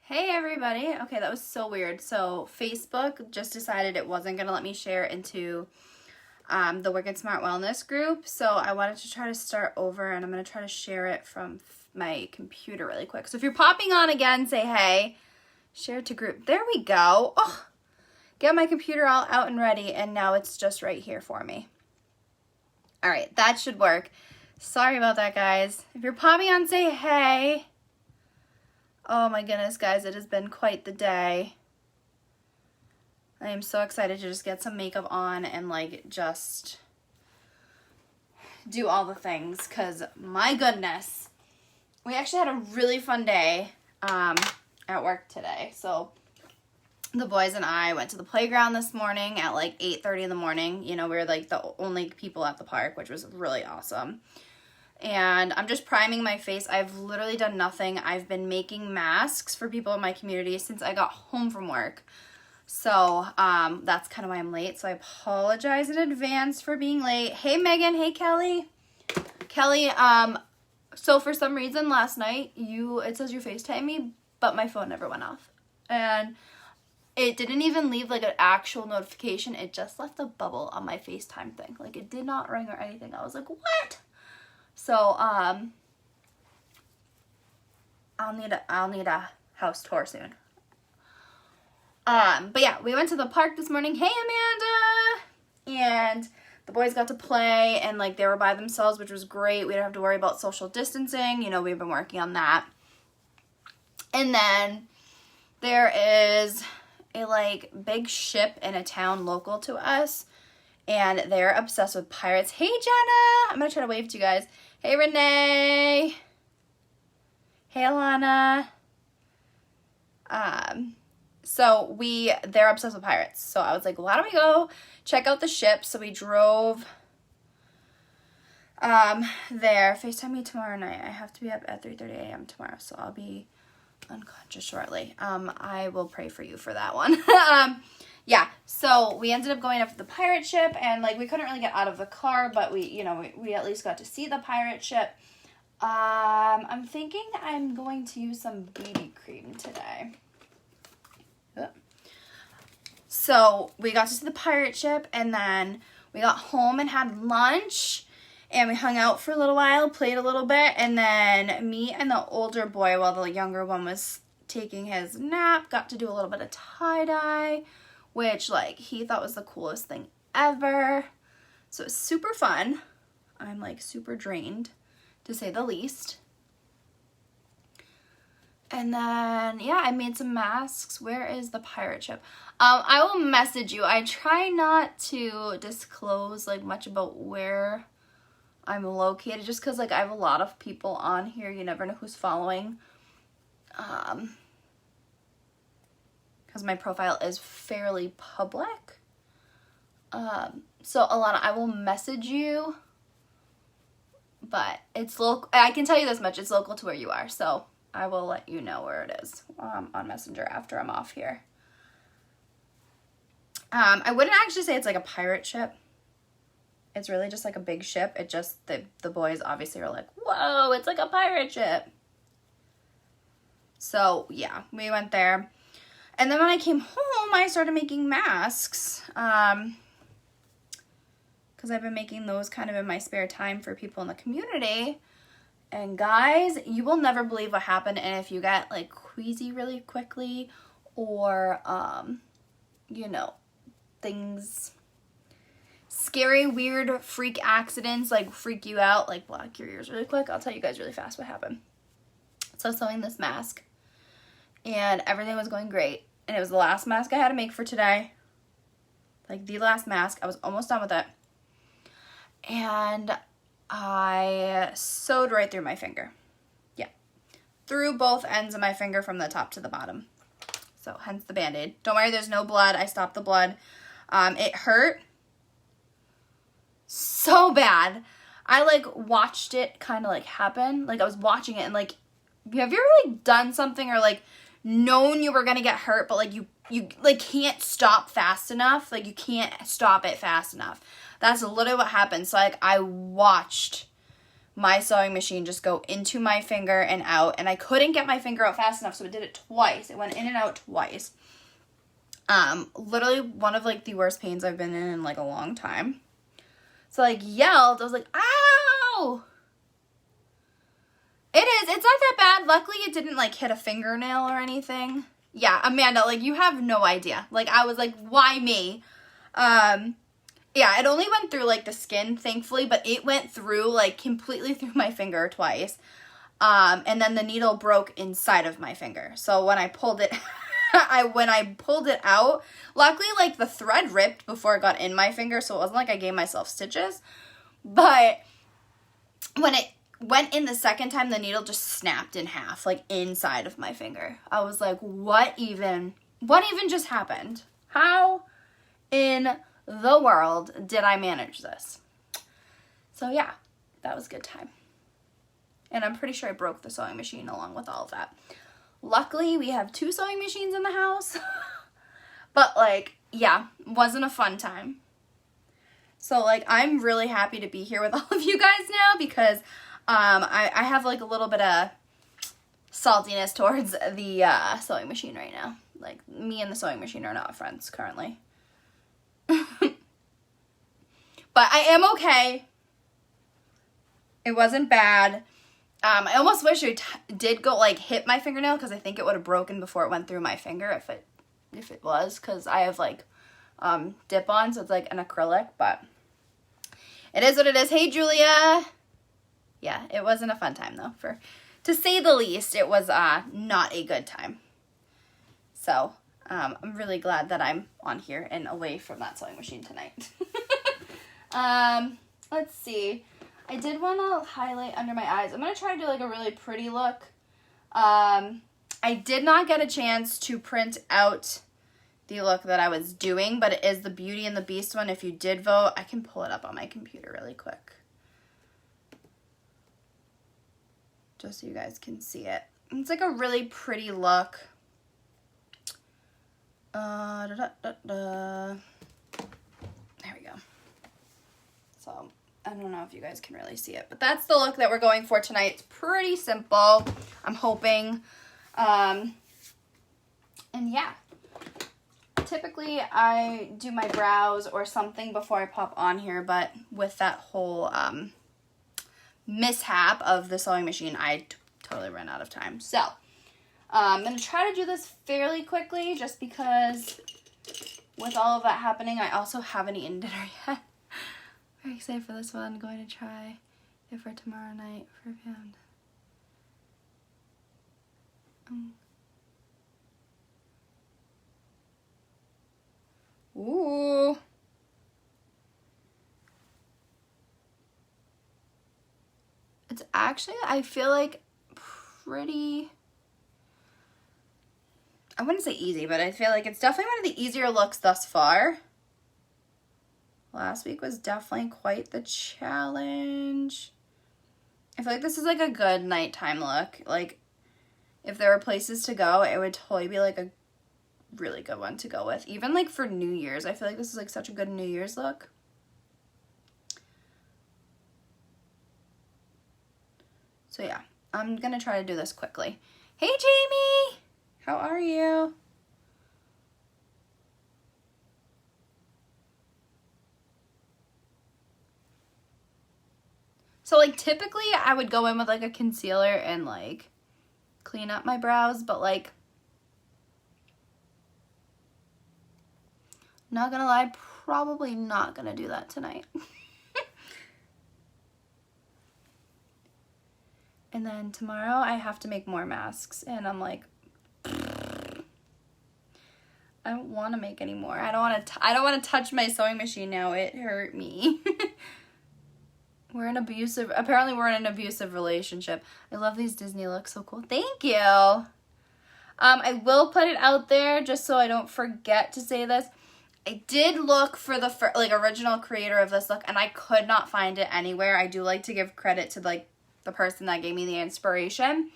Hey everybody. Okay, that was so weird. So Facebook just decided it wasn't going to let me share into the Wicked Smart Wellness group. So I wanted to try to start over and I'm going to try to share it from my computer really quick. So if you're popping on again, say hey, share it to group. There we go. Oh, get my computer all out and ready and now it's just right here for me. All right, that should work. Sorry about that, guys. If you're popping on, say hey. Oh my goodness, guys, it has been quite the day. I am so excited to just get some makeup on and just do all the things because my goodness, we actually had a really fun day at work today. So the boys and I went to the playground this morning at 8:30 in the morning. You know, we were the only people at the park, which was really awesome. And I'm just priming my face. I've literally done nothing. I've been making masks for people in my community since I got home from work. So that's kind of why I'm late. So I apologize in advance for being late. Hey, Megan. Hey, Kelly. Kelly, so for some reason last night, it says you FaceTime me, but my phone never went off. And it didn't even leave an actual notification. It just left a bubble on my FaceTime thing. It did not ring or anything. I was like, what? So, I'll need a house tour soon. But yeah, we went to the park this morning. Hey, Amanda! And the boys got to play and they were by themselves, which was great. We didn't have to worry about social distancing. You know, we've been working on that. And then there is a big ship in a town local to us. And they're obsessed with pirates. Hey, Jenna! I'm going to try to wave to you guys. Hey, Renee! Hey, Alana! So they're obsessed with pirates. So I was like, why don't we go check out the ship? So we drove there. FaceTime me tomorrow night. I have to be up at 3:30 a.m. tomorrow, so I'll be unconscious shortly. I will pray for you for that one. Yeah, so we ended up going up to the pirate ship, and we couldn't really get out of the car, but we at least got to see the pirate ship. I'm thinking I'm going to use some BB cream today. So we got to see the pirate ship, and then we got home and had lunch, and we hung out for a little while, played a little bit, and then me and the older boy, while the younger one was taking his nap, got to do a little bit of tie-dye, which he thought was the coolest thing ever. So it was super fun. I'm super drained, to say the least. And then, yeah, I made some masks. Where is the pirate ship? I will message you. I try not to disclose much about where I'm located, just because I have a lot of people on here. You never know who's following. Because my profile is fairly public. So Alana, I will message you, but it's local. I can tell you this much, it's local to where you are, so I will let you know where it is on Messenger after I'm off here. I wouldn't actually say it's a pirate ship. It's really just a big ship. It just, the boys obviously are whoa, it's a pirate ship. So yeah, we went there. And then when I came home, I started making masks. Because I've been making those kind of in my spare time for people in the community. And guys, you will never believe what happened. And if you get queasy really quickly or, things, scary, weird, freak accidents, freak you out, block your ears really quick, I'll tell you guys really fast what happened. So I was sewing this mask. And everything was going great. And it was the last mask I had to make for today. The last mask. I was almost done with it. And I sewed right through my finger. Yeah. Through both ends of my finger from the top to the bottom. So hence the Band-Aid. Don't worry, there's no blood. I stopped the blood. It hurt so bad. I watched it kind of happen. I was watching it and have you ever done something or known you were gonna get hurt, but you can't stop fast enough? You can't stop it fast enough. That's literally what happened. So I watched my sewing machine just go into my finger and out, and I couldn't get my finger out fast enough, so it did it twice. It went in and out twice. Literally one of like the worst pains I've been in like a long time. So I like yelled. I was like, ow! It's not that bad. Luckily it didn't like hit a fingernail or anything. Yeah, Amanda, like you have no idea. Like I was like, why me? Yeah, it only went through like the skin, thankfully, but it went through like completely through my finger twice. And then the needle broke inside of my finger. So when I pulled it when I pulled it out, luckily like the thread ripped before it got in my finger, so it wasn't like I gave myself stitches. But when it went in the second time, the needle just snapped in half, like inside of my finger. I was like, what even just happened? How in the world did I manage this? So yeah, that was a good time. And I'm pretty sure I broke the sewing machine along with all of that. Luckily, we have 2 sewing machines in the house. But like, yeah, wasn't a fun time. So like, I'm really happy to be here with all of you guys now because I have like a little bit of saltiness towards the sewing machine right now. Like, me and the sewing machine are not friends currently. But I am okay. It wasn't bad. I almost wish it did go like hit my fingernail because I think it would have broken before it went through my finger if it was, because I have like dip on, so it's like an acrylic, but it is what it is. Hey Julia. Yeah, it wasn't a fun time though, to say the least. It was not a good time. So I'm really glad that I'm on here and away from that sewing machine tonight. Let's see. I did want to highlight under my eyes. I'm going to try to do like a really pretty look. I did not get a chance to print out the look that I was doing, but it is the Beauty and the Beast one. If you did vote, I can pull it up on my computer really quick, just so you guys can see it. It's like a really pretty look. There we go. So I don't know if you guys can really see it, but that's the look that we're going for tonight. It's pretty simple, I'm hoping. And yeah, typically I do my brows or something before I pop on here, but with that whole mishap of the sewing machine, I totally ran out of time. So I'm going to try to do this fairly quickly just because with all of that happening, I also haven't eaten dinner yet. Very excited for this one. I'm going to try it for tomorrow night for a pound. Ooh. It's actually, I feel like pretty, I wouldn't say easy, but I feel like it's definitely one of the easier looks thus far. Last week was definitely quite the challenge. I feel like this is like a good nighttime look. Like, if there were places to go, it would totally be like a really good one to go with. Even like for New Year's, I feel like this is like such a good New Year's look. So yeah, I'm gonna try to do this quickly. Hey Jamie, how are you? So like typically I would go in with like a concealer and like clean up my brows, but like, not gonna lie, probably not gonna do that tonight. And then tomorrow I have to make more masks, and I'm like, I don't want to make any more. I don't want to touch my sewing machine now. It hurt me. Apparently we're in an abusive relationship. I love these Disney looks, so cool. Thank you. I will put it out there just so I don't forget to say this. I did look for the original creator of this look, and I could not find it anywhere. I do like to give credit to like the person that gave me the inspiration.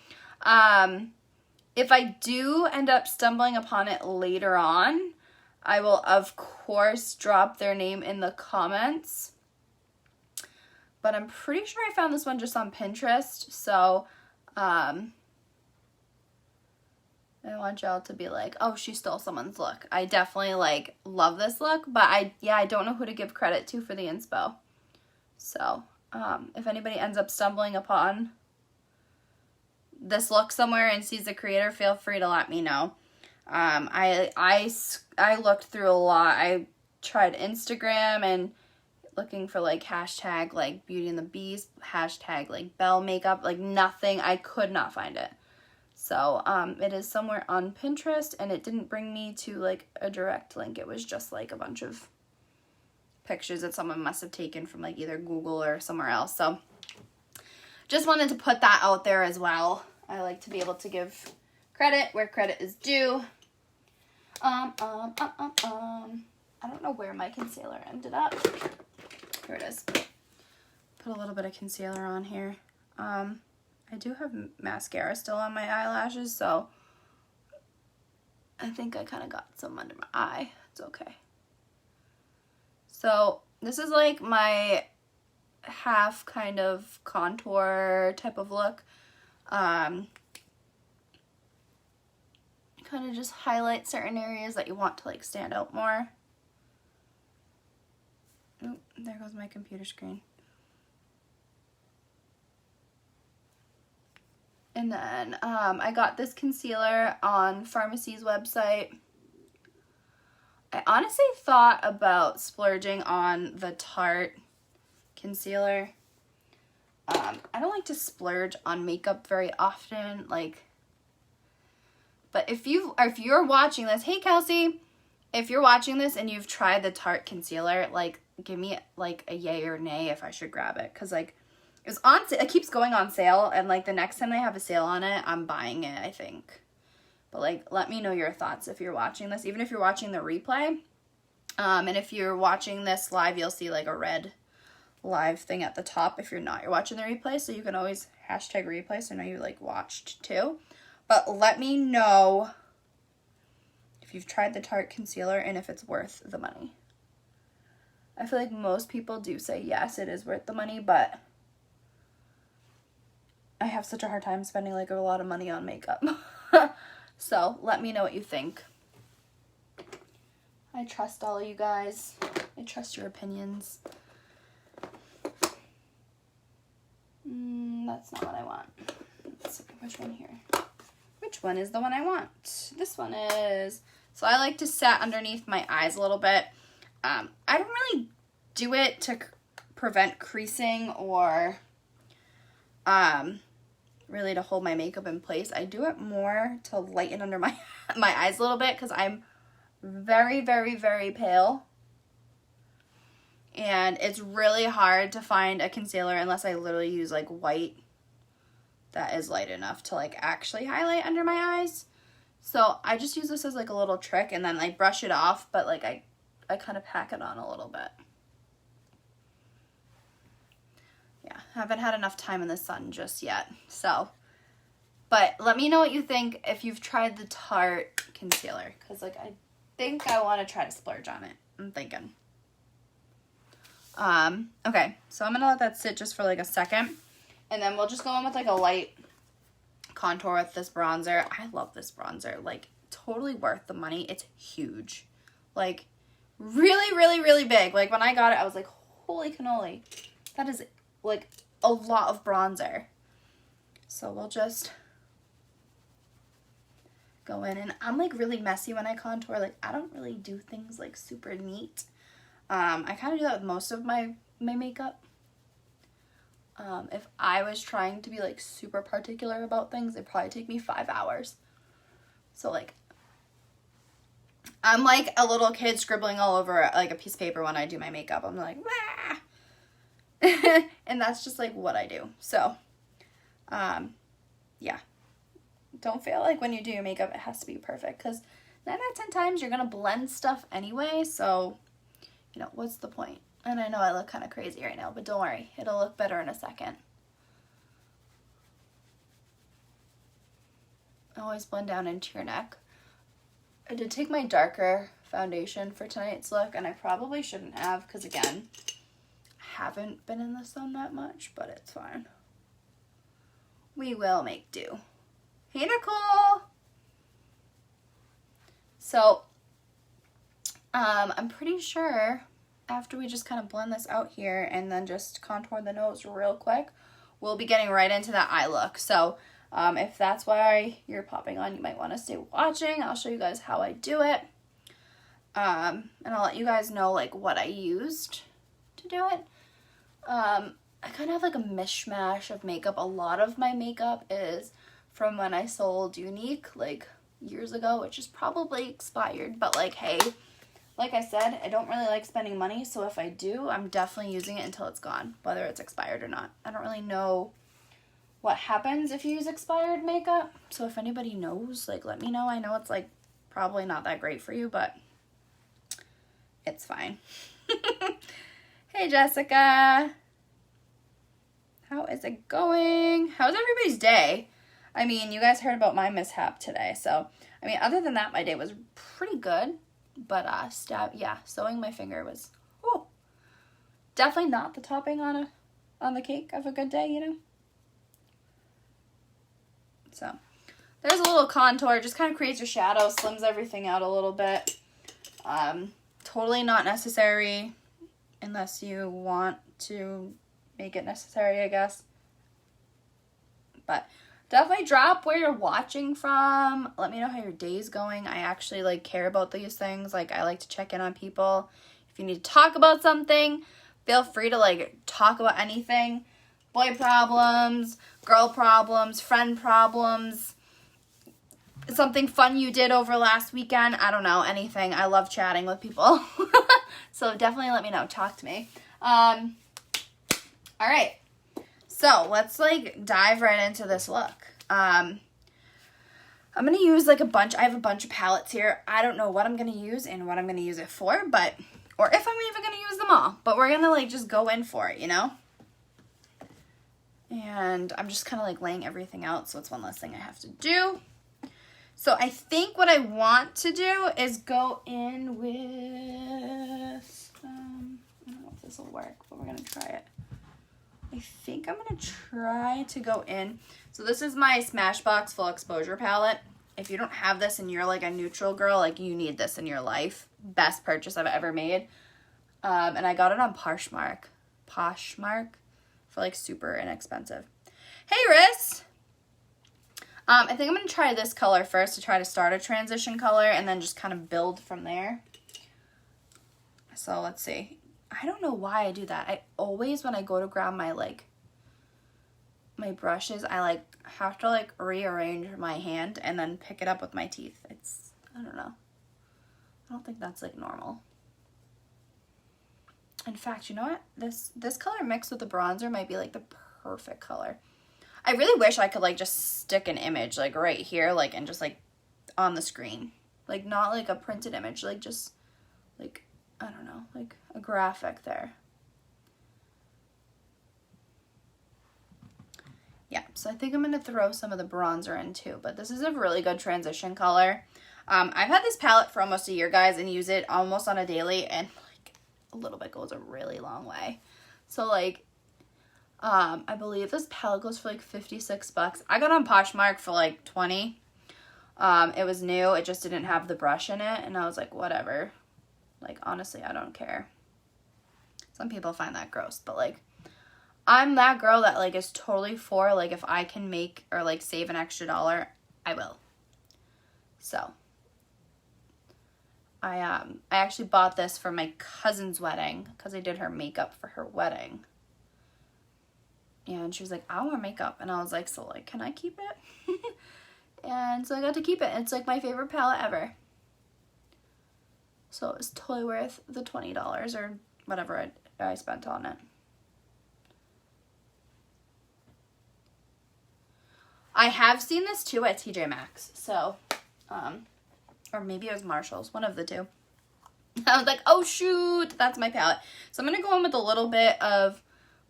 If I do end up stumbling upon it later on, I will of course drop their name in the comments. but I'm pretty sure I found this one just on Pinterest, so I want y'all to be like, oh, she stole someone's look. I definitely, like, love this look, but I don't know who to give credit to for the inspo. So, if anybody ends up stumbling upon this look somewhere and sees the creator, feel free to let me know. I looked through a lot. I tried Instagram and looking for, like, hashtag, like, Beauty and the Beast, hashtag, like, Belle makeup, like, nothing. I could not find it. So, it is somewhere on Pinterest, and it didn't bring me to, like, a direct link. It was just, like, a bunch of pictures that someone must have taken from, like, either Google or somewhere else. So, just wanted to put that out there as well. I like to be able to give credit where credit is due. I don't know where my concealer ended up. Here it is. Put a little bit of concealer on here. I do have mascara still on my eyelashes, so I think I kind of got some under my eye. It's okay. So this is like my half kind of contour type of look. Kind of just highlight certain areas that you want to, like, stand out more. Oh, there goes my computer screen. And then I got this concealer on Pharmacy's website. I honestly thought about splurging on the Tarte concealer. I don't like to splurge on makeup very often, like, but if you're watching this, hey Kelsey, if you're watching this and you've tried the Tarte concealer, like, give me, like, a yay or nay if I should grab it, because, like, it was on sale. It keeps going on sale, and, like, the next time they have a sale on it, I'm buying it, I think. But, like, let me know your thoughts if you're watching this, even if you're watching the replay. And if you're watching this live, you'll see, like, a red live thing at the top. If you're not, you're watching the replay, so you can always hashtag replay, so I know you, like, watched too. But let me know if you've tried the Tarte concealer and if it's worth the money. I feel like most people do say yes, it is worth the money, but I have such a hard time spending, like, a lot of money on makeup. So let me know what you think. I trust all of you guys. I trust your opinions. That's not what I want. Let's see, which one here? Which one is the one I want? This one is. So I like to set underneath my eyes a little bit. I don't really do it to prevent creasing or really to hold my makeup in place. I do it more to lighten under my eyes a little bit because I'm very, very, very pale. And it's really hard to find a concealer unless I literally use, like, white that is light enough to, like, actually highlight under my eyes. So I just use this as, like, a little trick and then I brush it off, but, like, I kind of pack it on a little bit. Yeah, haven't had enough time in the sun just yet. So, but let me know what you think if you've tried the Tarte concealer, because, like, I think I want to try to splurge on it. I'm thinking. Okay, so I'm gonna let that sit just for, like, a second, and then we'll just go in with, like, a light contour with this bronzer. I love this bronzer. Like, totally worth the money. It's huge. Like, really, really, really big. Like, when I got it, I was like, holy cannoli. That is, like, a lot of bronzer. So we'll just go in, and I'm, like, really messy when I contour. Like, I don't really do things, like, super neat. I kind of do that with most of my makeup. If I was trying to be, like, super particular about things, it'd probably take me 5 hours. So, like, I'm like a little kid scribbling all over, like, a piece of paper when I do my makeup. I'm like, wah! And that's just, like, what I do. So, yeah. Don't feel like when you do your makeup, it has to be perfect. Because 9 out of 10 times, you're going to blend stuff anyway. So, you know, what's the point? And I know I look kind of crazy right now, but don't worry. It'll look better in a second. Always blend down into your neck. I did take my darker foundation for tonight's look, and I probably shouldn't have because, again, I haven't been in the sun that much, but it's fine. We will make do. Hey, Nicole! So, I'm pretty sure after we just kind of blend this out here and then just contour the nose real quick, we'll be getting right into that eye look. So, if that's why you're popping on, you might want to stay watching. I'll show you guys how I do it. And I'll let you guys know, like, what I used to do it. I kind of have, like, a mishmash of makeup. A lot of my makeup is from when I sold Younique, like, years ago, which is probably expired. But, like, hey, like I said, I don't really like spending money. So if I do, I'm definitely using it until it's gone, whether it's expired or not. I don't really know what happens if you use expired makeup. So if anybody knows, like, let me know. I know it's, like, probably not that great for you, but it's fine. Hey, Jessica. How is it going? How's everybody's day? I mean, you guys heard about my mishap today. So, I mean, other than that, my day was pretty good. But, sewing my finger was, definitely not the topping on the cake of a good day, you know? So, there's a little contour. Just kind of creates your shadow, slims everything out a little bit. Totally not necessary unless you want to make it necessary, I guess. But definitely drop where you're watching from. Let me know how your day's going. I actually, like, care about these things. Like, I like to check in on people. If you need to talk about something, feel free to, like, talk about anything. Boy problems, girl problems, friend problems, something fun you did over last weekend. I don't know, anything. I love chatting with people. So definitely let me know. Talk to me. All right. So let's, like, dive right into this look. I'm going to use, like, I have a bunch of palettes here. I don't know what I'm going to use and what I'm going to use it for, or if I'm even going to use them all. But we're going to, like, just go in for it, you know? And I'm just kind of, like, laying everything out, so it's one less thing I have to do. So I think what I want to do is go in with, I don't know if this will work, but we're going to try it. I think I'm going to try to go in. So this is my Smashbox Full Exposure palette. If you don't have this and you're, like, a neutral girl, like, you need this in your life. Best purchase I've ever made. And I got it on Poshmark for, like, super inexpensive. Hey, Riss! I think I'm going to try this color first to try to start a transition color and then just kind of build from there. So let's see. I don't know why I do that. I always, when I go to grab my, like, my brushes, I, like, have to, like, rearrange my hand and then pick it up with my teeth. I don't know. I don't think that's, like, normal. In fact, you know what? This color mixed with the bronzer might be, like, the perfect color. I really wish I could, like, just stick an image, like, right here, like, and just, like, on the screen. Like, not, like, a printed image, like, just, like, I don't know, like, a graphic there. Yeah, so I think I'm going to throw some of the bronzer in, too. But this is a really good transition color. I've had this palette for almost a year, guys, and use it almost on a daily, and, like, a little bit goes a really long way. So, like, I believe this palette goes for, like, 56 bucks. I got on Poshmark for, like, 20. It was new. It just didn't have the brush in it. And I was like, whatever. Like, honestly, I don't care. Some people find that gross. But, like, I'm that girl that, like, is totally for, like, if I can make or, like, save an extra $1, I will. So, I actually bought this for my cousin's wedding because I did her makeup for her wedding. And she was like, I want makeup. And I was like, so, like, can I keep it? And so I got to keep it. It's, like, my favorite palette ever. So it was totally worth the $20 or whatever I spent on it. I have seen this, too, at TJ Maxx. So, or maybe it was Marshall's. One of the two. I was like, oh, shoot. That's my palette. So I'm going to go in with a little bit of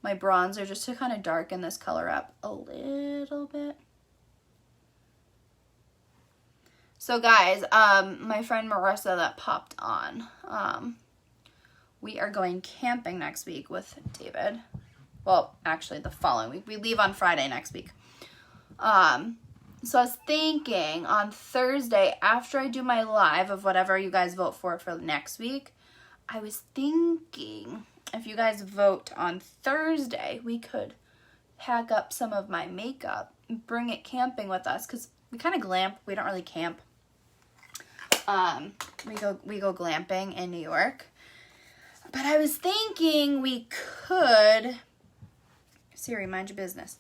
my bronzer just to kind of darken this color up a little bit. So guys, my friend Marissa that popped on we are going camping next week with David. Well, actually the following week. We leave on Friday next week. So I was thinking on Thursday, after I do my live of whatever you guys vote for next week, I was thinking if you guys vote on Thursday, we could pack up some of my makeup and bring it camping with us, because we kind of glamp. We don't really camp. We go glamping in New York. But I was thinking we could, Siri, mind your business.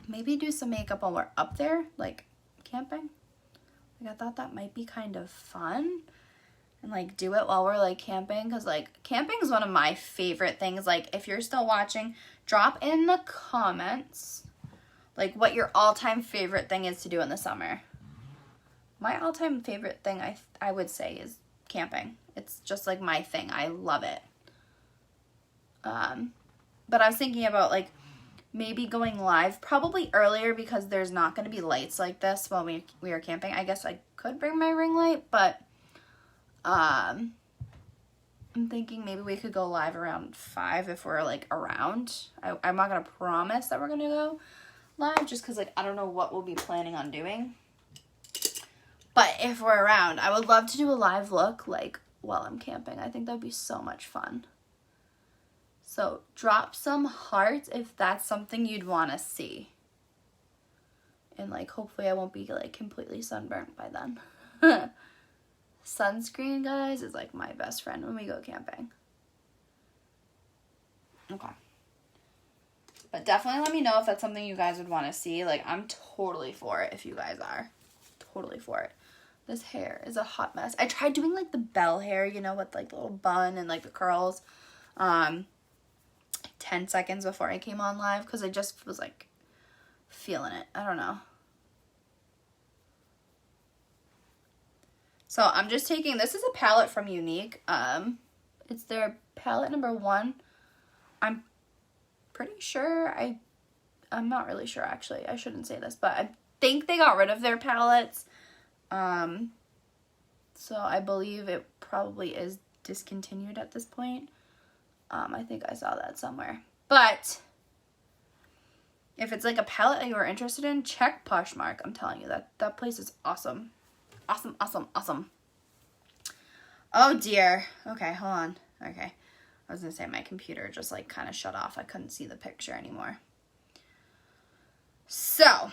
Maybe do some makeup while we're up there, like camping. Like, I thought that might be kind of fun. And like do it while we're like camping, because like camping is one of my favorite things. Like, if you're still watching, drop in the comments like what your all-time favorite thing is to do in the summer. My all-time favorite thing I would say is camping. It's just like my thing. I love it. But I was thinking about like maybe going live probably earlier, because there's not going to be lights like this while we are camping. I guess I could bring my ring light, but I'm thinking maybe we could go live around 5 if we're like around. I'm not going to promise that we're going to go live, just because like I don't know what we'll be planning on doing. But if we're around, I would love to do a live look like while I'm camping. I think that'd be so much fun. So drop some hearts if that's something you'd want to see. And like hopefully I won't be like completely sunburnt by then. Sunscreen, guys, is like my best friend when we go camping. Okay. But definitely let me know if that's something you guys would want to see. Like, I'm totally for it if you guys are. Totally for it. This hair is a hot mess. I tried doing like the bell hair, you know, with like the little bun and like the curls. 10 seconds before I came on live, because I just was like feeling it. I don't know. So I'm just taking, this is a palette from Younique. It's their palette number 1. I'm pretty sure, I'm not really sure actually. I shouldn't say this, but I think they got rid of their palettes. So I believe it probably is discontinued at this point. I think I saw that somewhere. But if it's like a palette that you are interested in, check Poshmark. I'm telling you, that place is awesome. Awesome, awesome, awesome. Oh dear. Okay, hold on. Okay. I was gonna say my computer just like kind of shut off. I couldn't see the picture anymore. So,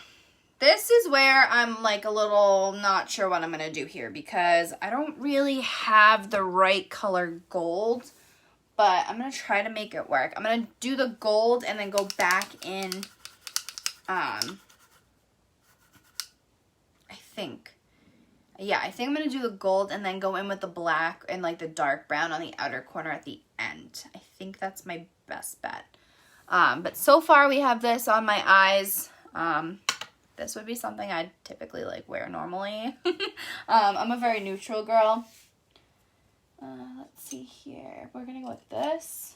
this is where I'm like a little not sure what I'm gonna do here, because I don't really have the right color gold. But I'm going to try to make it work. I'm going to do the gold and then go back in, I think I'm going to do the gold and then go in with the black and like the dark brown on the outer corner at the end. I think that's my best bet. But so far we have this on my eyes. This would be something I'd typically like wear normally. I'm a very neutral girl. Let's see here. We're going to go with this.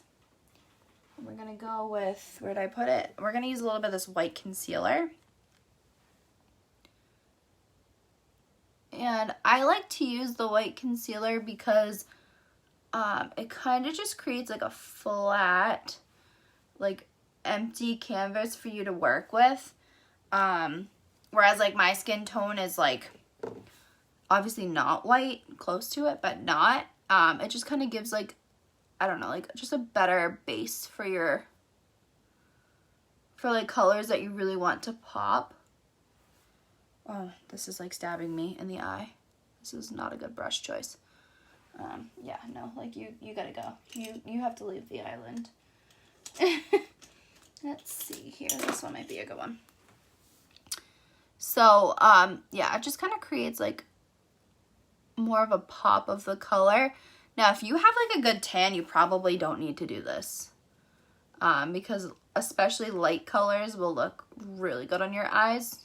We're going to go with, where did I put it? We're going to use a little bit of this white concealer. And I like to use the white concealer because it kind of just creates like a flat, like empty canvas for you to work with. Whereas like my skin tone is like obviously not white, close to it, but not. It just kind of gives like, I don't know, like just a better base for like colors that you really want to pop. Oh, this is like stabbing me in the eye. This is not a good brush choice. Yeah, no, like you gotta go. You have to leave the island. Let's see here. This one might be a good one. So, yeah, it just kind of creates like more of a pop of the color. Now, if you have like a good tan, you probably don't need to do this. Because especially light colors will look really good on your eyes.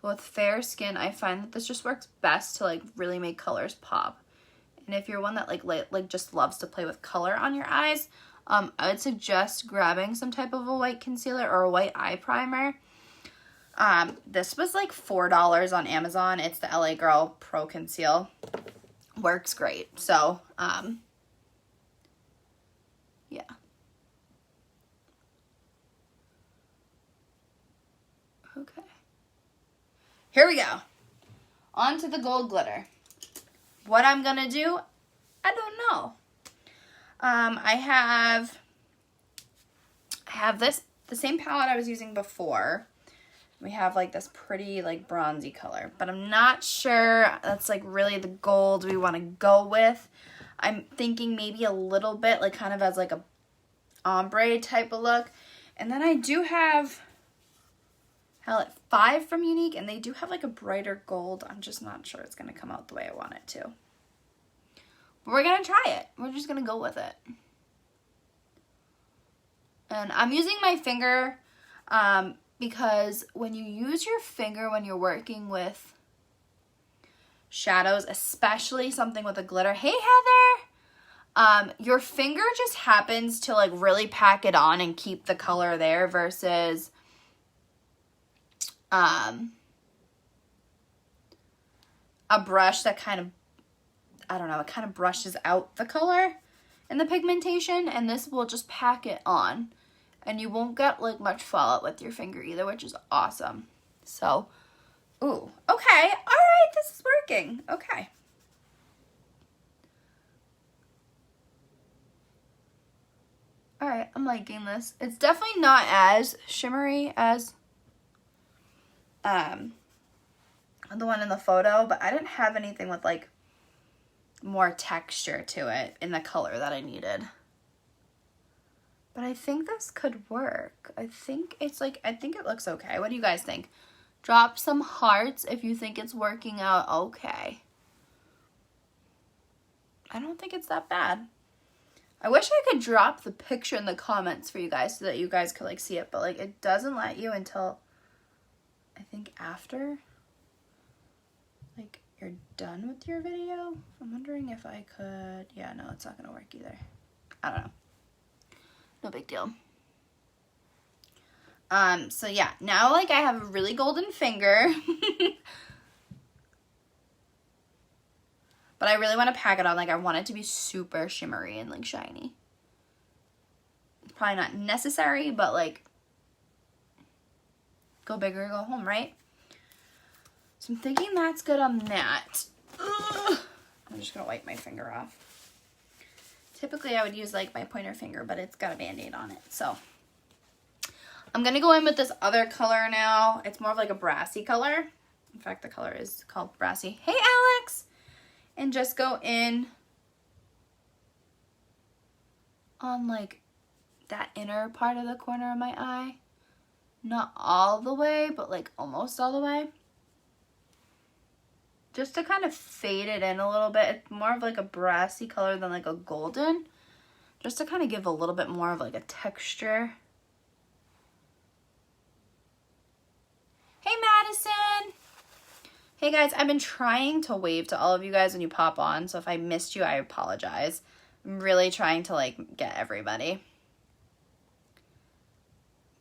With fair skin, I find that this just works best to like really make colors pop. And if you're one that like just loves to play with color on your eyes, I would suggest grabbing some type of a white concealer or a white eye primer. This was like $4 on Amazon. It's the LA Girl Pro Conceal works great. So, yeah. Okay. Here we go. On to the gold glitter. What I'm going to do, I don't know. I have this, the same palette I was using before. We have like this pretty like bronzy color, but I'm not sure that's like really the gold we want to go with. I'm thinking maybe a little bit like kind of as like a ombre type of look. And then I do have palette 5 from Younique, and they do have like a brighter gold. I'm just not sure it's going to come out the way I want it to. But we're going to try it. We're just going to go with it. And I'm using my finger because when you use your finger when you're working with shadows, especially something with a glitter, hey Heather, your finger just happens to like really pack it on and keep the color there versus a brush that kind of, I don't know, it kind of brushes out the color and the pigmentation, and this will just pack it on. And you won't get like much fallout with your finger either, which is awesome. So, ooh, okay, all right, this is working. Okay. All right, I'm liking this. It's definitely not as shimmery as the one in the photo, but I didn't have anything with like more texture to it in the color that I needed. But I think this could work. I think it looks okay. What do you guys think? Drop some hearts if you think it's working out okay. I don't think it's that bad. I wish I could drop the picture in the comments for you guys so that you guys could like see it, but like it doesn't let you until I think after like you're done with your video. I'm wondering if I could, yeah, no, it's not gonna work either. I don't know. No big deal. So yeah, now like I have a really golden finger. But I really want to pack it on. Like I want it to be super shimmery and like shiny. It's probably not necessary, but like go big or go home, right? So I'm thinking that's good on that. Ugh. I'm just gonna wipe my finger off. Typically I would use like my pointer finger, but it's got a band-aid on it. So I'm gonna go in with this other color now. It's more of like a brassy color. In fact, the color is called Brassy. Hey, Alex! And just go in on like that inner part of the corner of my eye. Not all the way, but like almost all the way. Just to kind of fade it in a little bit. It's more of like a brassy color than like a golden. Just to kind of give a little bit more of like a texture. Hey, Madison! Hey guys, I've been trying to wave to all of you guys when you pop on, so if I missed you, I apologize. I'm really trying to like get everybody.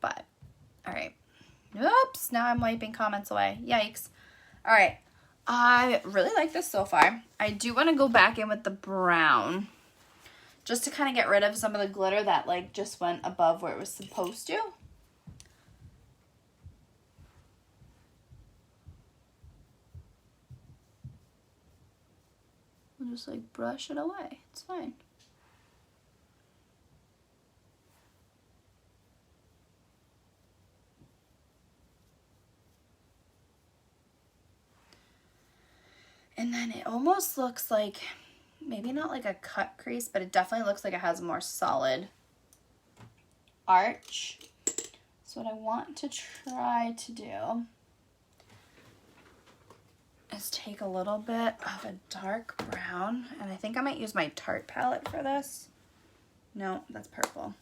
But, alright. Oops, now I'm wiping comments away. Yikes. Alright. I really like this so far. I do want to go back in with the brown just to kind of get rid of some of the glitter that like just went above where it was supposed to. I'll just like brush it away. It's fine. And then it almost looks like, maybe not like a cut crease, but it definitely looks like it has a more solid arch. So what I want to try to do is take a little bit of a dark brown, and I think I might use my Tarte palette for this. No, that's purple.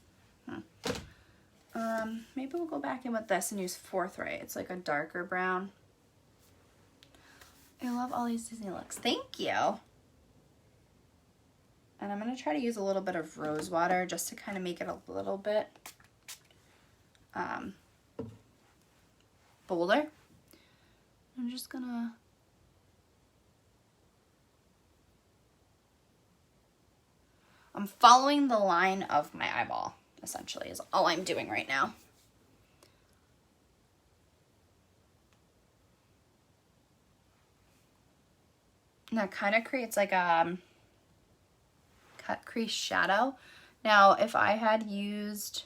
Maybe we'll go back in with this and use Forthright. It's like a darker brown. I love all these Disney looks. Thank you. And I'm going to try to use a little bit of rose water just to kind of make it a little bit bolder. I'm just going to I'm following the line of my eyeball, essentially, is all I'm doing right now. And that kind of creates like a cut crease shadow. Now, if I had used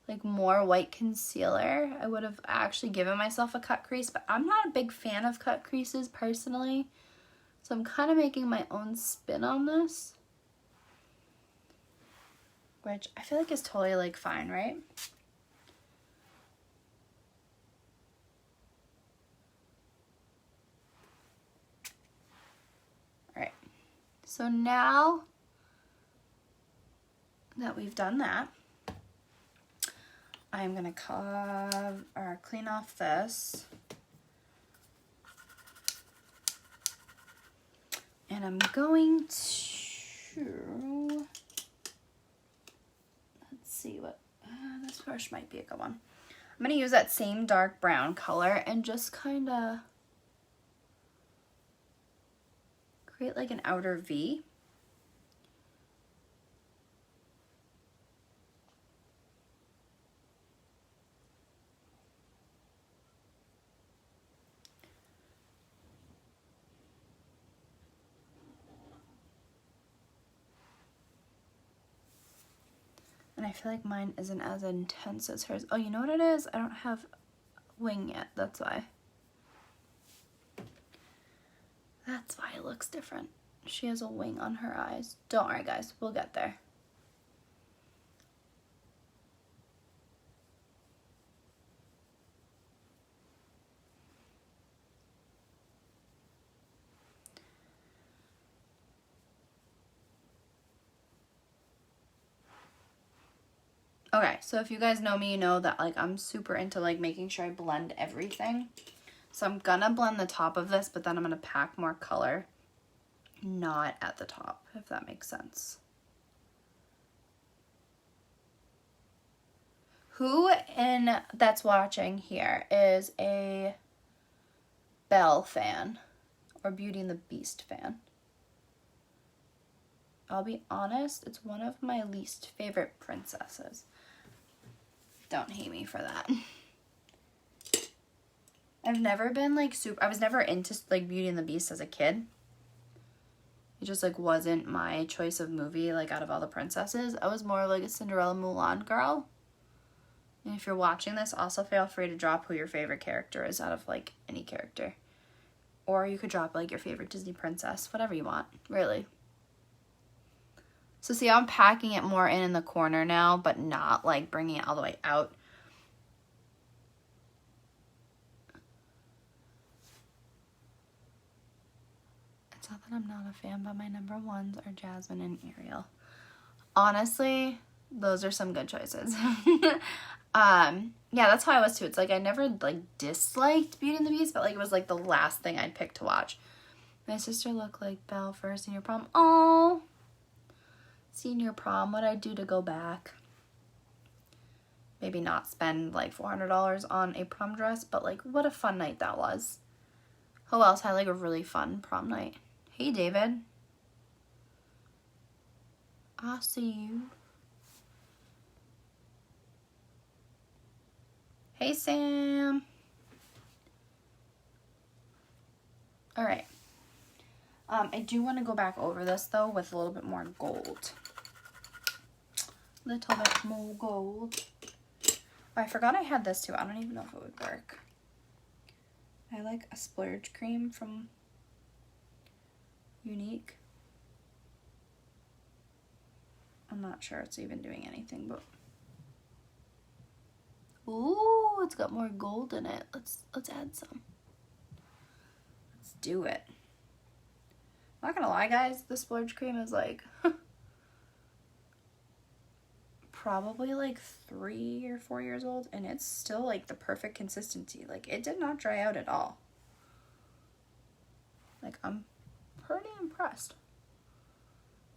like more white concealer, I would have actually given myself a cut crease, but I'm not a big fan of cut creases personally. So I'm kind of making my own spin on this, which I feel like is totally like fine, right? All right, so now that we've done that, I'm gonna clean off this. And I'm going to, let's see what, this brush might be a good one. I'm gonna use that same dark brown color and just kind of create like an outer V. And I feel like mine isn't as intense as hers. Oh, you know what it is? I don't have wing yet, that's why. That's why it looks different. She has a wing on her eyes. Don't worry, guys, we'll get there. Okay, so if you guys know me, you know that like I'm super into like making sure I blend everything. So I'm gonna blend the top of this, but then I'm gonna pack more color, not at the top, if that makes sense. Who that's watching here is a Belle fan or Beauty and the Beast fan? I'll be honest, it's one of my least favorite princesses. Don't hate me for that. I've never been like I was never into like Beauty and the Beast as a kid. It just like wasn't my choice of movie like out of all the princesses. I was more like a Cinderella Mulan girl. And if you're watching this, also feel free to drop who your favorite character is out of like any character. Or you could drop like your favorite Disney princess, whatever you want, really. So see, I'm packing it more in the corner now, but not like bringing it all the way out. It's not that I'm not a fan, but my number ones are Jasmine and Ariel. Honestly, those are some good choices. Yeah, that's how I was too. It's like I never like disliked Beauty and the Beast, but like it was like the last thing I'd pick to watch. My sister looked like Belle for her senior prom. Oh, senior prom, what'd I do to go back? Maybe not spend like $400 on a prom dress, but like what a fun night that was. Who else had like a really fun prom night? Hey, David. I see you. Hey, Sam. All right. I do want to go back over this though with a little bit more gold. Little bit more gold. Oh, I forgot I had this too. I don't even know if it would work. I like a splurge cream from Unique. I'm not sure it's even doing anything, but ooh, it's got more gold in it. Let's add some. Let's do it. I'm not gonna lie, guys, the splurge cream is like probably like 3 or 4 years old, and it's still like the perfect consistency. Like it did not dry out at all. Like I'm pretty impressed.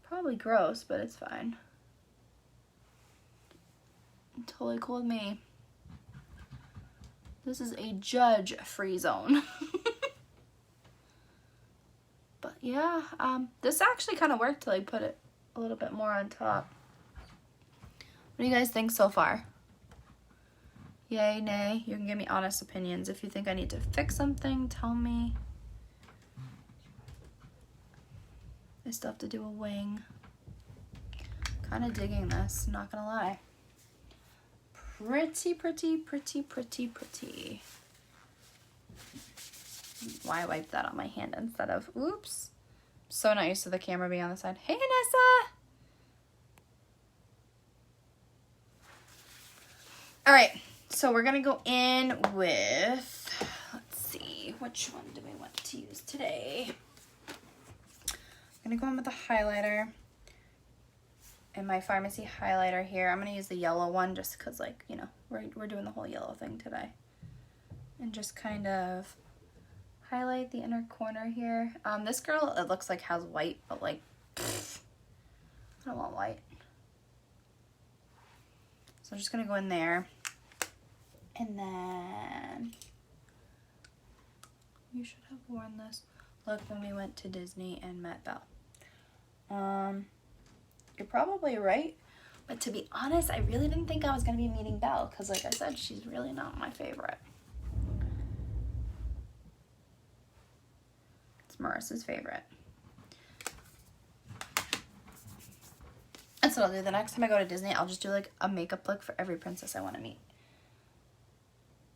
Probably gross, but it's fine. Totally cool with me. This is a judge-free zone. But yeah, this actually kind of worked to like put it a little bit more on top. What do you guys think so far? Yay, nay? You can give me honest opinions. If you think I need to fix something, tell me. I still have to do a wing. Kind of digging this, not gonna lie. Pretty, pretty, pretty, pretty, pretty. Why wipe that on my hand instead of, oops. So not used to the camera being on the side. Hey, Anissa! All right, so we're gonna go in with, let's see, which one do we want to use today? I'm gonna go in with the highlighter. And my Pharmacy highlighter here. I'm gonna use the yellow one just because, like, you know, we're doing the whole yellow thing today. And just kind of highlight the inner corner here. This girl, it looks like has white, but like, pfft, I don't want white. So I'm just gonna go in there. And then, you should have worn this. Look, when we went to Disney and met Belle. You're probably right. But to be honest, I really didn't think I was gonna be meeting Belle because, like I said, she's really not my favorite. It's Marissa's favorite. That's what I'll do. The next time I go to Disney, I'll just do like a makeup look for every princess I want to meet.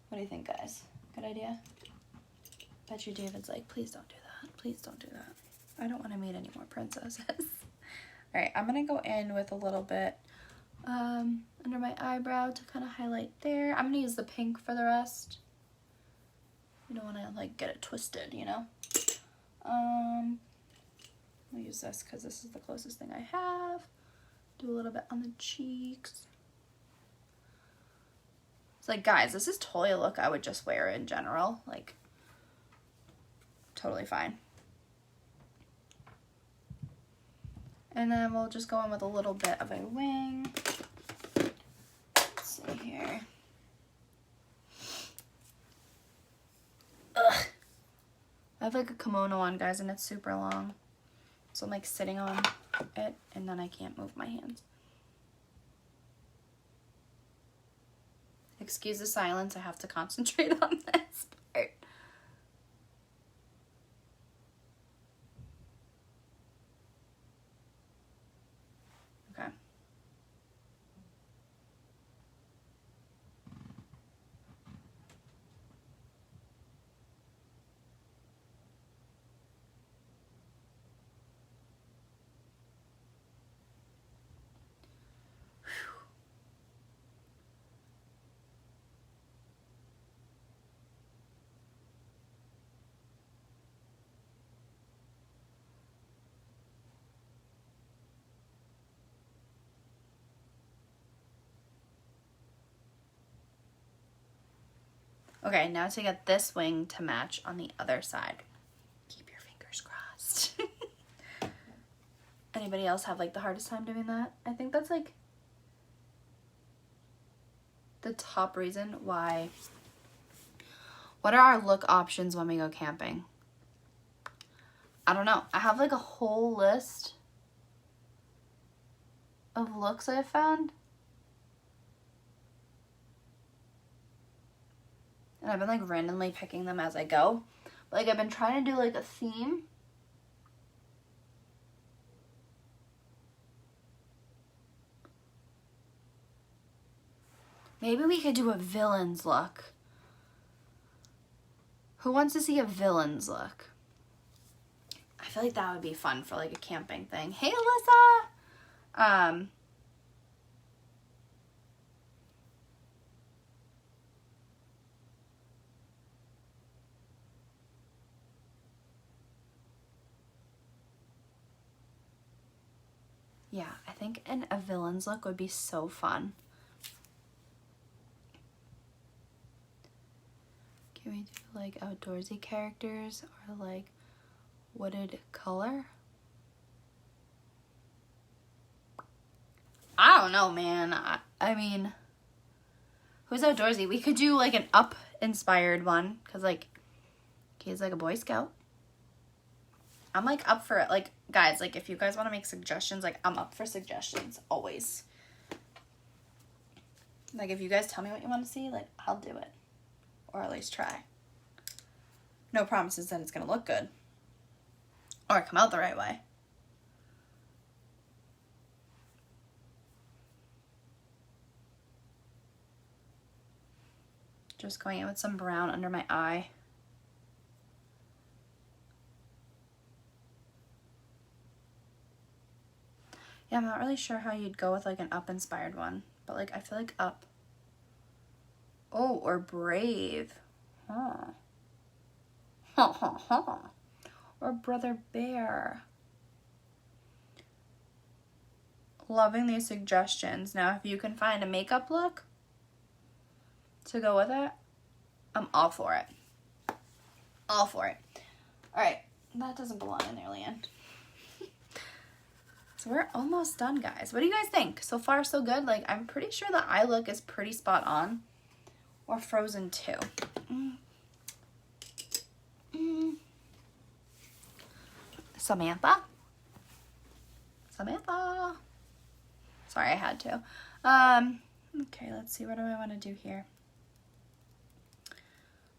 What do you think, guys? Good idea? Bet you David's like, please don't do that. Please don't do that. I don't want to meet any more princesses. All right, I'm going to go in with a little bit under my eyebrow to kind of highlight there. I'm going to use the pink for the rest. You don't want to like get it twisted, you know? I'll use this because this is the closest thing I have. Do a little bit on the cheeks. It's like, guys, this is totally a look I would just wear in general. Like, totally fine. And then we'll just go in with a little bit of a wing. Let's see here. Ugh. I have like a kimono on, guys, and it's super long. So I'm like sitting on it, and then I can't move my hands. Excuse the silence, I have to concentrate on this part. Okay. Okay, now to get this wing to match on the other side. Keep your fingers crossed. Anybody else have like the hardest time doing that? I think that's like the top reason why. What are our look options when we go camping? I don't know. I have like a whole list of looks I've found. And I've been like randomly picking them as I go. But like I've been trying to do like a theme. Maybe we could do a villain's look. Who wants to see a villain's look? I feel like that would be fun for like a camping thing. Hey, Alyssa! Yeah, I think a villain's look would be so fun. Can we do like outdoorsy characters or like wooded color? I don't know, man. I mean, who's outdoorsy? We could do like an Up inspired one because like he's like a Boy Scout. I'm like up for it. Like, guys, like if you guys want to make suggestions, like I'm up for suggestions always. Like if you guys tell me what you want to see, like I'll do it. Or at least try. No promises that it's going to look good. Or come out the right way. Just going in with some brown under my eye. Yeah, I'm not really sure how you'd go with like an Up inspired one. But like I feel like Up. Oh, or Brave. Huh. Ha ha ha. Or Brother Bear. Loving these suggestions. Now, if you can find a makeup look to go with it, I'm all for it. All for it. All right. That doesn't belong in there, Leanne. So we're almost done, guys. What do you guys think? So far, so good? Like, I'm pretty sure the eye look is pretty spot on. Or Frozen 2. Samantha. Sorry, I had to. Okay, let's see. What do I want to do here?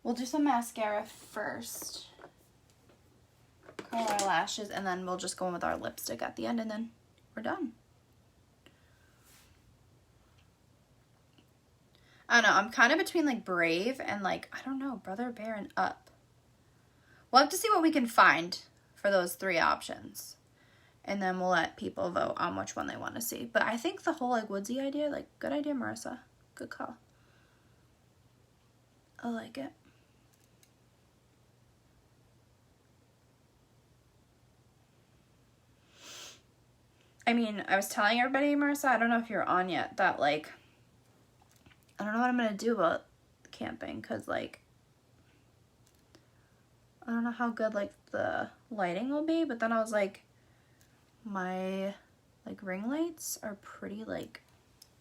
We'll do some mascara first. Curl our lashes, and then we'll just go in with our lipstick at the end, and then we're done. I don't know. I'm kind of between, like, Brave and, like, I don't know, Brother Bear and Up. We'll have to see what we can find for those 3 options. And then we'll let people vote on which one they want to see. But I think the whole, like, woodsy idea, like, good idea, Marissa. Good call. I like it. I mean, I was telling everybody, Marissa, I don't know if you're on yet, that, like, I don't know what I'm going to do about camping. Because, like, I don't know how good, like, the lighting will be. But then I was like, my, like, ring lights are pretty, like,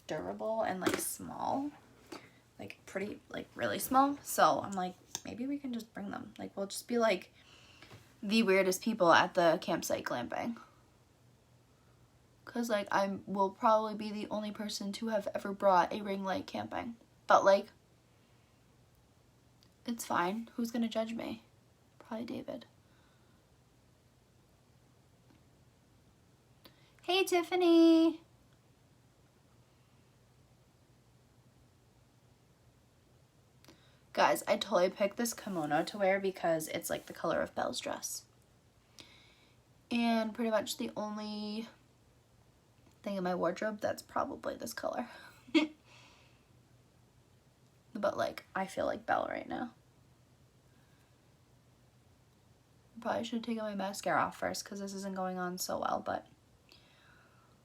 durable and, like, small. Like, pretty, like, really small. So I'm like, maybe we can just bring them. Like, we'll just be, like, the weirdest people at the campsite glamping. Because, like, I will probably be the only person to have ever brought a ring light camping. But, like, it's fine. Who's going to judge me? Probably David. Hey, Tiffany. Guys, I totally picked this kimono to wear because it's, like, the color of Belle's dress. And pretty much the only thing in my wardrobe that's probably this color. But, like, I feel like Belle right now. Probably should have taken my mascara off first because this isn't going on so well, but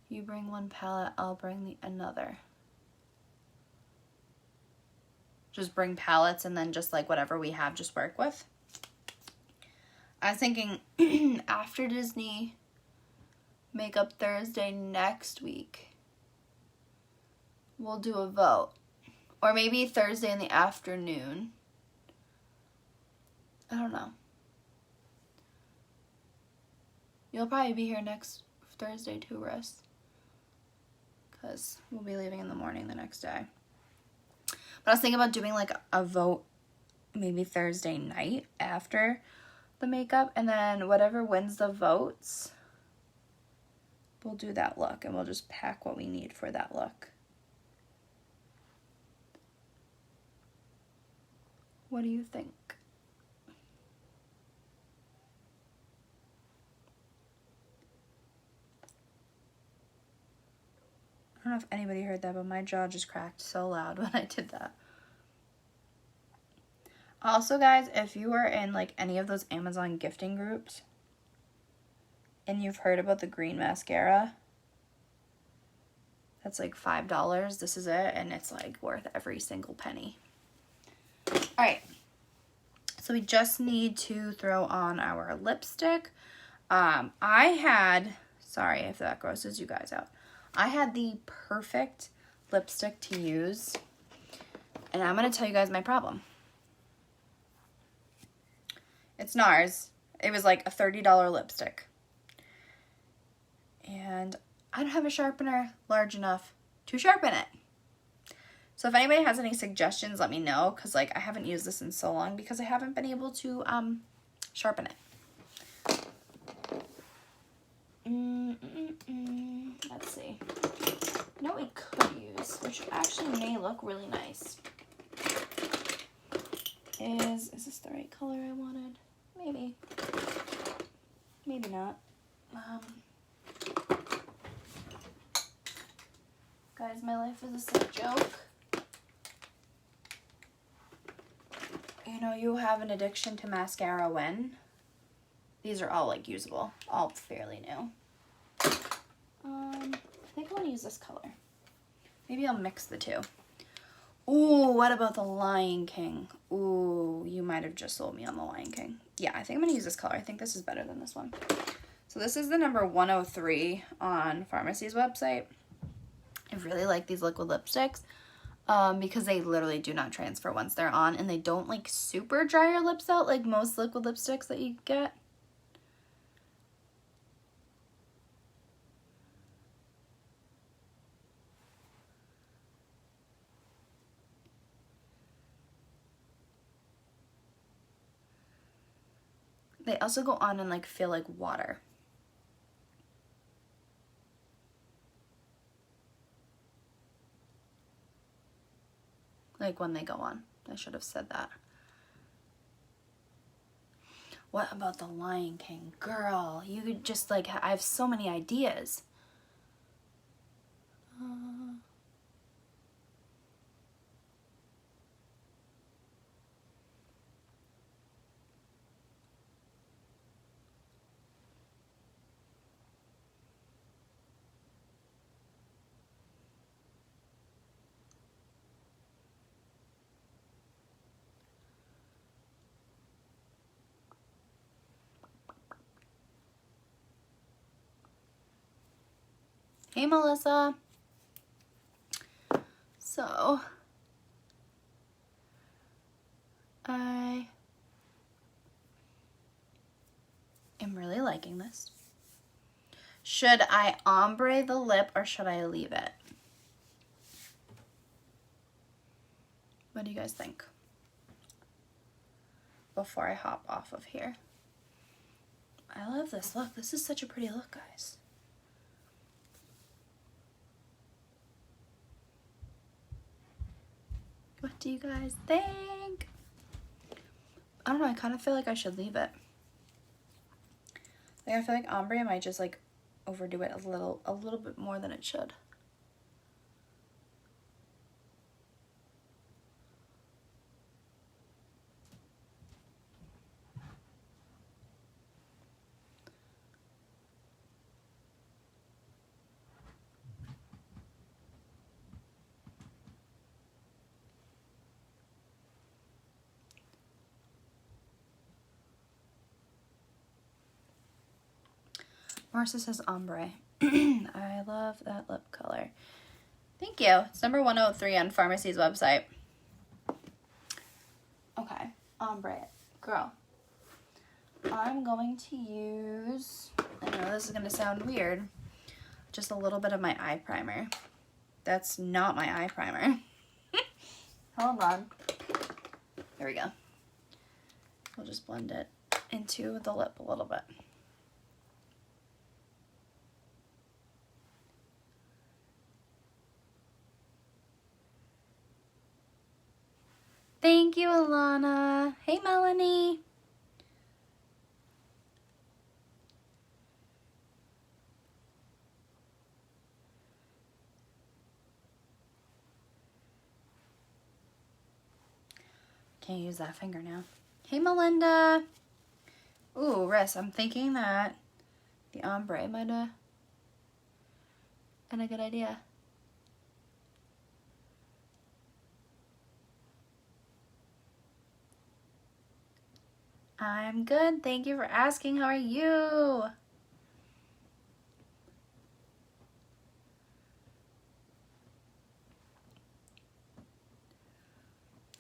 you bring one palette, I'll bring the another. Just bring palettes and then just, like, whatever we have, just work with. I was thinking after Disney Makeup Thursday next week, we'll do a vote. Or maybe Thursday in the afternoon. I don't know. You'll probably be here next Thursday too, Riss. Because we'll be leaving in the morning the next day. But I was thinking about doing, like, a vote maybe Thursday night after the makeup. And then whatever wins the votes, we'll do that look. And we'll just pack what we need for that look. What do you think? I don't know if anybody heard that, but my jaw just cracked so loud when I did that. Also, guys, if you are in, like, any of those Amazon gifting groups and you've heard about the green mascara, that's like $5. This is it, and it's, like, worth every single penny. All right. So we just need to throw on our lipstick. I had, sorry if that grosses you guys out, I had the perfect lipstick to use, and I'm going to tell you guys my problem. It's NARS, It was like a $30 lipstick. And I don't have a sharpener large enough to sharpen it. So if anybody has any suggestions, let me know, because like I haven't used this in so long because I haven't been able to sharpen it. Let's see. You know what we could use, which actually may look really nice, is this the right color I wanted? Maybe. Maybe not. Guys, my life is a sick joke. You know, you have an addiction to mascara when? These are all like usable, all fairly new. I think I want to use this color. Maybe I'll mix the two. Ooh, what about the Lion King? Ooh, you might have just sold me on the Lion King. Yeah, I think I'm going to use this color. I think this is better than this one. So this is the number 103 on Pharmacy's website. I really like these liquid lipsticks because they literally do not transfer once they're on, and they don't like super dry your lips out like most liquid lipsticks that you get. They also go on and like feel like water. Like when they go on. I should have said that. What about the Lion King? Girl, you could just like, I have so many ideas. Hey, Melissa. So, I am really liking this. Should I ombre the lip or should I leave it? What do you guys think? Before I hop off of here. I love this look. This is such a pretty look, guys. What do you guys think? I don't know, I kind of feel like I should leave it. Like, I feel like ombre might just like overdo it a little bit more than it should. Marissa says ombre. I love that lip color. Thank you. It's number 103 on Pharmacy's website. Okay, ombre. Girl, I'm going to use, I know this is going to sound weird, just a little bit of my eye primer. That's not my eye primer. Hold on. There we go. We'll just blend it into the lip a little bit. Thank you, Alana. Hey, Melanie. Can't use that finger now. Hey, Melinda. Ooh, Riss, I'm thinking that the ombre might have been a good idea. I'm good. Thank you for asking. How are you?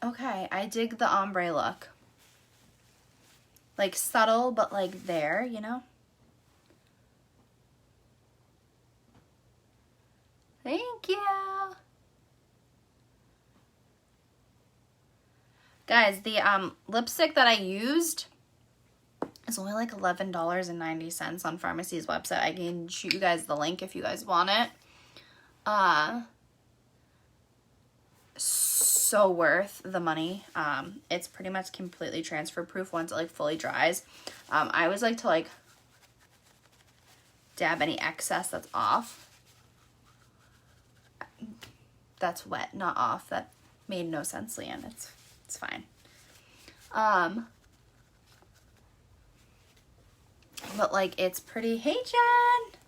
Okay, I dig the ombre look. like subtle, but like there, you know? Thank you. Guys, the lipstick that I used is only like $11.90 on Pharmacy's website. I can shoot you guys the link if you guys want it. So worth the money. It's pretty much completely transfer proof once it like fully dries. I always like to like dab any excess that's off. That's wet, not off. That made no sense, Leanne. It's fine. But like it's pretty, hey Jen!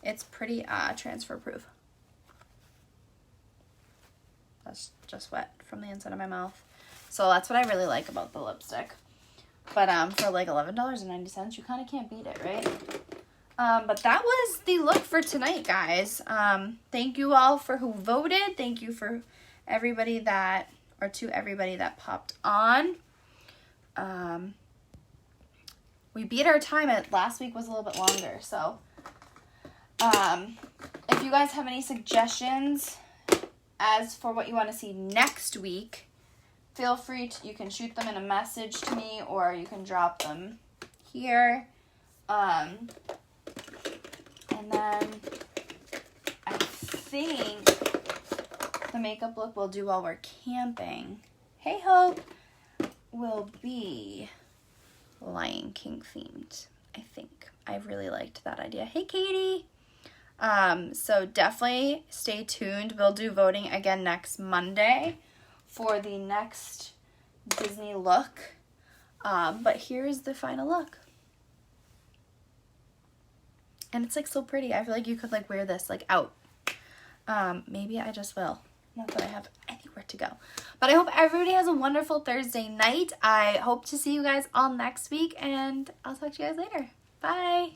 It's pretty transfer proof. That's just wet from the inside of my mouth. So that's what I really like about the lipstick. But for like $11.90, you kind of can't beat it, right? But that was the look for tonight, guys. Thank you all for who voted. Thank you for everybody that, or to everybody that popped on. We beat our time. Last week was a little bit longer. So if you guys have any suggestions as for what you want to see next week, feel free to, you can shoot them in a message to me or you can drop them here. And then I think the makeup look we'll do while we're camping, hey Hope, will be Lion King themed, I think. I really liked that idea. Hey Katie. So definitely stay tuned. We'll do voting again next Monday for the next Disney look. But here's the final look. And it's like so pretty. I feel like you could like wear this like out. Maybe I just will. Not that I have anywhere to go. But I hope everybody has a wonderful Thursday night. I hope to see you guys all next week and I'll talk to you guys later. Bye.